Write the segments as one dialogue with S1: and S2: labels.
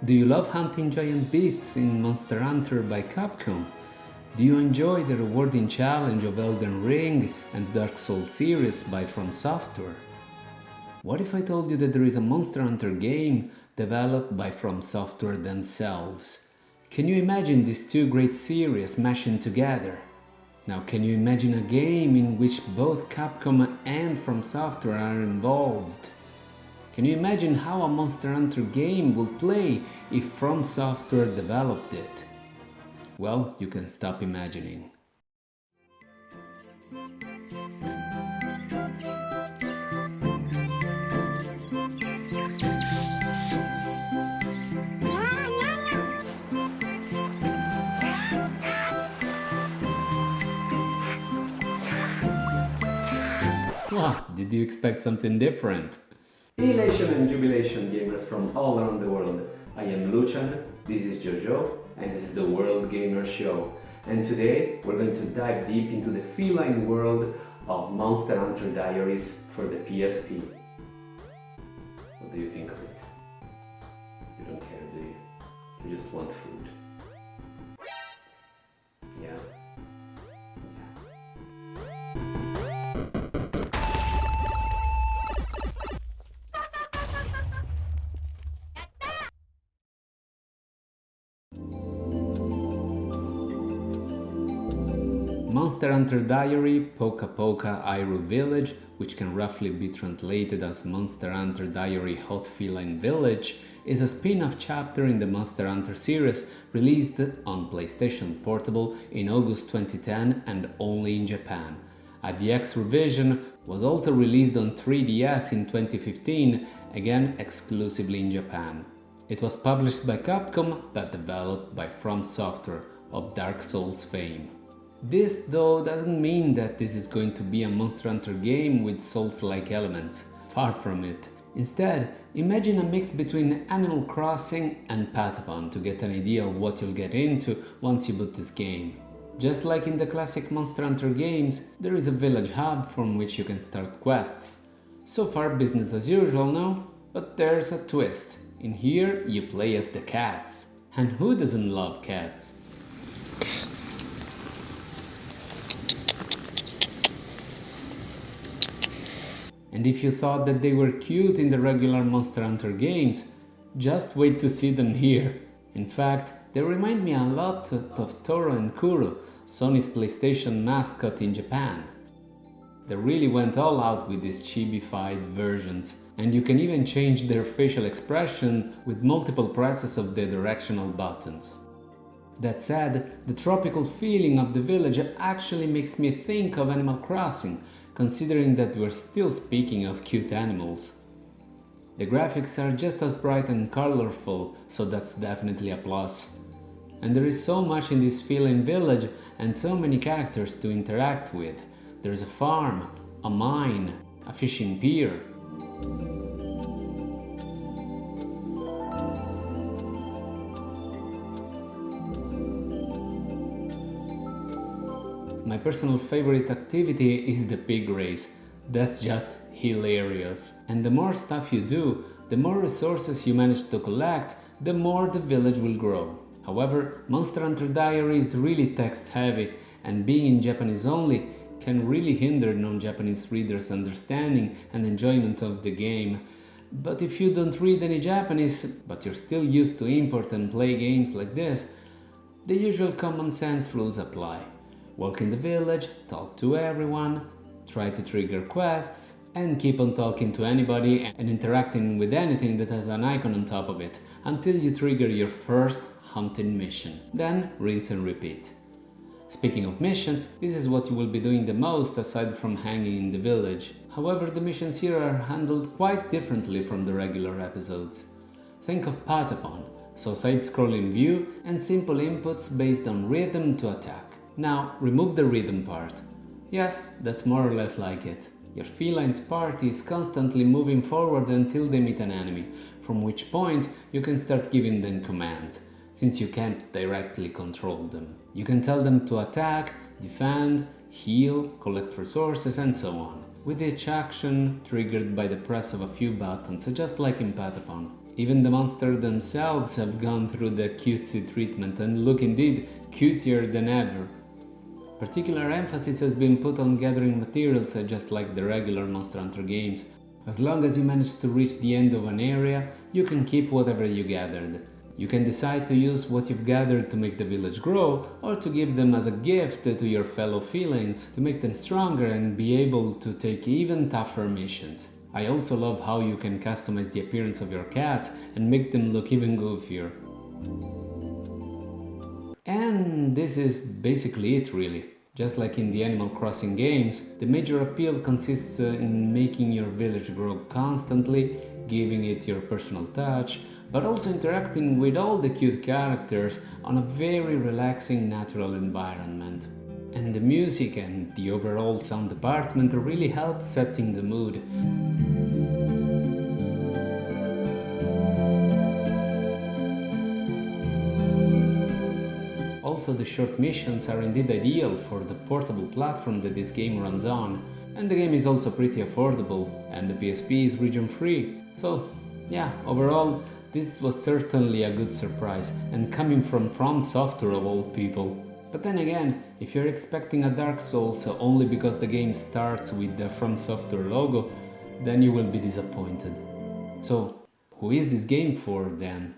S1: Do you love hunting giant beasts in Monster Hunter by Capcom? Do you enjoy the rewarding challenge of Elden Ring and Dark Souls series by From Software? What if I told you that there is a Monster Hunter game developed by From Software themselves? Can you imagine these two great series mashing together? Now, can you imagine a game in which both Capcom and From Software are involved? Can you imagine how a Monster Hunter game will play if From Software developed it? Well, you can stop imagining. What? Did you expect something different? Elation and jubilation, gamers from all around the world. I am Lucian, this is Jojo, and this is the World Gamer Show. And today we're going to dive deep into the feline world of Monster Hunter Diaries for the PSP. What do you think of it? You don't care, do you? You just want food. Yeah. Monster Hunter Diary Poka Poka Iru Village, which can roughly be translated as Monster Hunter Diary Hot Feline Village, is a spin-off chapter in the Monster Hunter series released on PlayStation Portable in August 2010 and only in Japan. A DX revision was also released on 3DS in 2015, again exclusively in Japan. It was published by Capcom but developed by From Software of Dark Souls fame. This, though, doesn't mean that this is going to be a Monster Hunter game with Souls-like elements. Far from it. Instead, imagine a mix between Animal Crossing and Patapon to get an idea of what you'll get into once you boot this game. Just like in the classic Monster Hunter games, there is a village hub from which you can start quests. So far business as usual, no? But there's a twist. In here, you play as the cats. And who doesn't love cats? And if you thought that they were cute in the regular Monster Hunter games, just wait to see them here. In fact, they remind me a lot of Toro and Kuro, Sony's PlayStation mascot in Japan. They really went all out with these chibi-fied versions, and you can even change their facial expression with multiple presses of the directional buttons. That said, the tropical feeling of the village actually makes me think of Animal Crossing, considering that we're still speaking of cute animals. The graphics are just as bright and colorful, so that's definitely a plus. And there is so much in this feline village and so many characters to interact with. There's a farm, a mine, a fishing pier. My personal favorite activity is the pig race. That's just hilarious. And the more stuff you do, the more resources you manage to collect, the more the village will grow. However, Monster Hunter Diary is really text heavy, and being in Japanese only can really hinder non-Japanese readers' understanding and enjoyment of the game. But if you don't read any Japanese, but you're still used to import and play games like this, the usual common sense rules apply. Walk in the village, talk to everyone, try to trigger quests, and keep on talking to anybody and interacting with anything that has an icon on top of it until you trigger your first hunting mission. Then rinse and repeat. Speaking of missions, this is what you will be doing the most aside from hanging in the village. However, the missions here are handled quite differently from the regular episodes. Think of Patapon, so side-scrolling view and simple inputs based on rhythm to attack. Now, remove the rhythm part. Yes, that's more or less like it. Your feline's party is constantly moving forward until they meet an enemy, from which point you can start giving them commands, since you can't directly control them. You can tell them to attack, defend, heal, collect resources, and so on, with each action triggered by the press of a few buttons, just like in Patapon. Even the monsters themselves have gone through the cutesy treatment and look indeed cutier than ever. Particular emphasis has been put on gathering materials just like the regular Monster Hunter games. As long as you manage to reach the end of an area, you can keep whatever you gathered. You can decide to use what you've gathered to make the village grow, or to give them as a gift to your fellow felines to make them stronger and be able to take even tougher missions. I also love how you can customize the appearance of your cats and make them look even goofier. And this is basically it really. Just like in the Animal Crossing games, the major appeal consists in making your village grow constantly, giving it your personal touch, but also interacting with all the cute characters on a very relaxing natural environment. And the music and the overall sound department really help setting the mood. Also, the short missions are indeed ideal for the portable platform that this game runs on, and the game is also pretty affordable, and the PSP is region free. So yeah, overall this was certainly a good surprise, and coming from Software of all people. But then again, if you're expecting a Dark Souls only because the game starts with the From Software logo, then you will be disappointed. So who is this game for then?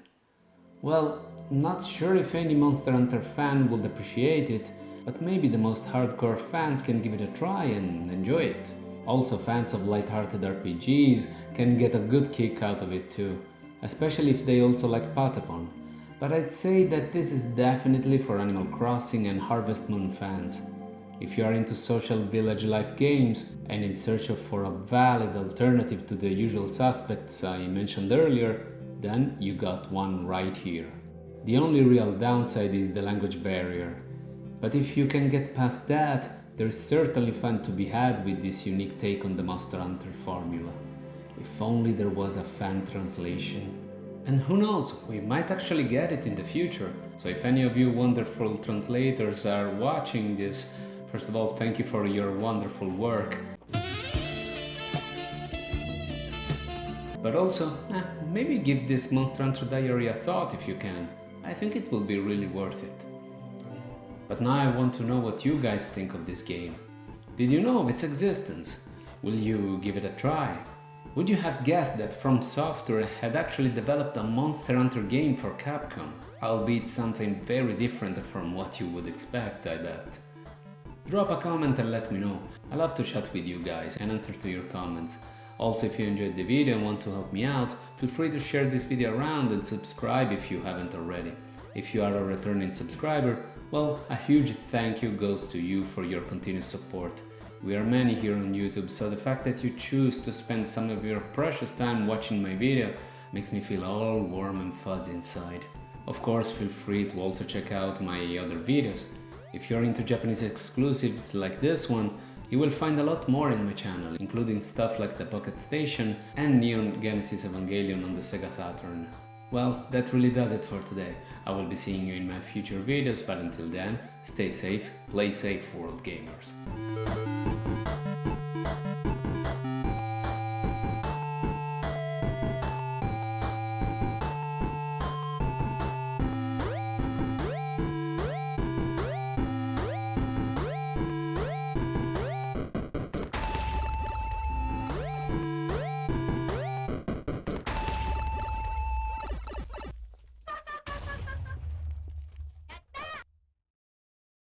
S1: Well, not sure if any Monster Hunter fan would appreciate it, but maybe the most hardcore fans can give it a try and enjoy it. Also, fans of light-hearted RPGs can get a good kick out of it too, especially if they also like Patapon. But I'd say that this is definitely for Animal Crossing and Harvest Moon fans. If you are into social village life games and in search for a valid alternative to the usual suspects I mentioned earlier, then you got one right here. The only real downside is the language barrier. But if you can get past that, there's certainly fun to be had with this unique take on the Monster Hunter formula. If only there was a fan translation. And who knows, we might actually get it in the future. So if any of you wonderful translators are watching this, first of all, thank you for your wonderful work. But also, maybe give this Monster Hunter Diary a thought if you can. I think it will be really worth it. But now I want to know what you guys think of this game. Did you know of its existence? Will you give it a try? Would you have guessed that From Software had actually developed a Monster Hunter game for Capcom? Albeit something very different from what you would expect, I bet. Drop a comment and let me know. I love to chat with you guys and answer to your comments. Also, if you enjoyed the video and want to help me out, feel free to share this video around and subscribe if you haven't already. If you are a returning subscriber, well, a huge thank you goes to you for your continued support. We are many here on YouTube, so the fact that you choose to spend some of your precious time watching my video makes me feel all warm and fuzzy inside. Of course, feel free to also check out my other videos. If you're into Japanese exclusives like this one, you will find a lot more in my channel, including stuff like the Pocket Station and Neon Genesis Evangelion on the Sega Saturn. Well, that really does it for today. I will be seeing you in my future videos, but until then, stay safe, play safe, world gamers.